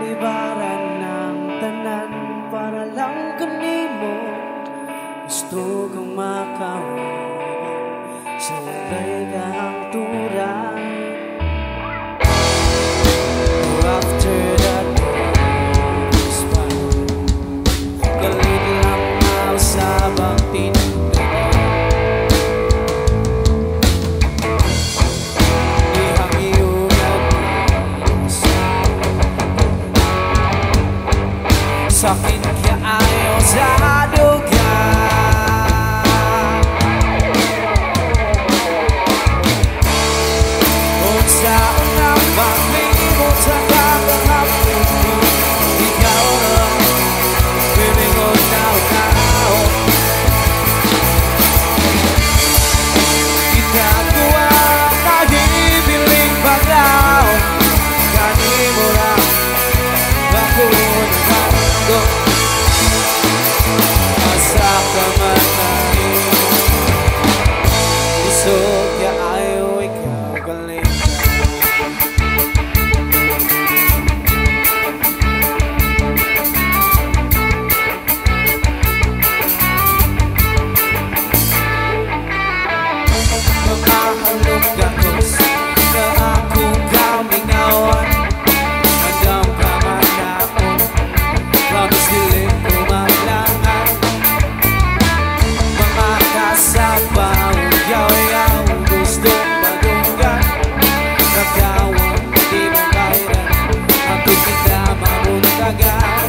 kalibaran ng tanan para lang kanimo gusto kang makawin sa walay kahangturan. After that is fine, galit lang na usabang tinagdagan. Ihang iyugan sakit kaya ayaw sa dugan. Kung saan ang paglimot sa kakahapon mo, ikaw na pilingon na tao. Kita ko ang nahibiling bagaw, kanimo lang ako nagkando. Asa ka man tayo, lisod ka ayaw ikaw galing. Makahalog gakos na akong kamingawan, andam ka man naon, promise dilim kumaglangan. Mga kasabaw, yaw-yaw, gustong madunggan, kagawang di mo kailan, ako'y kita mabuntagan.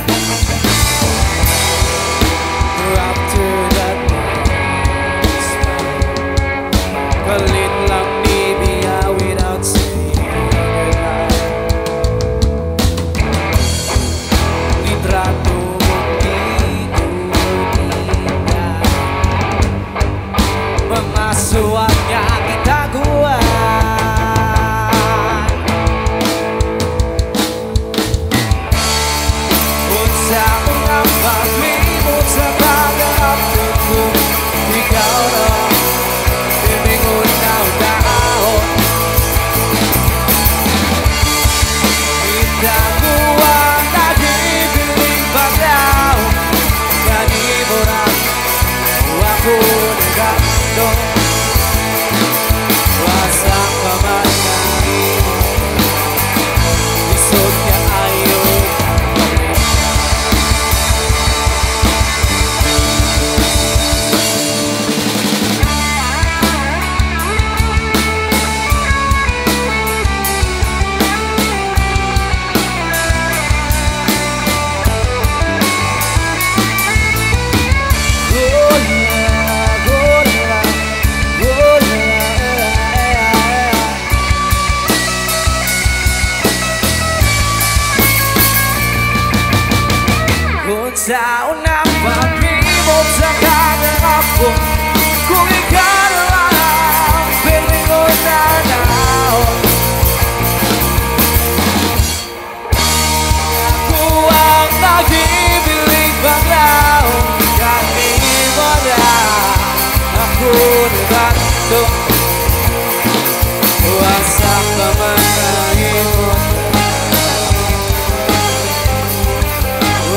After that is fine, galit lang ni Bia without saying goodbye. Litrato mong tinutulungan, mga suwag niya kitaguan. Unsa ang paglimot sa pag-aapot ko, ikaw na pilingon na daon. Itaguan nagibiling bagaw, kanimo na ako nagkando. Asa ka man kanimo, lisod ka ayaw galing. Kung saan ang paglimot sa kakahapon, kung ikaw na lang pilingon na daon. Ako ang nagibiling bagaw, kanimo na ako nagkando. Asa ka man kanimo,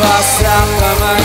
asa ka man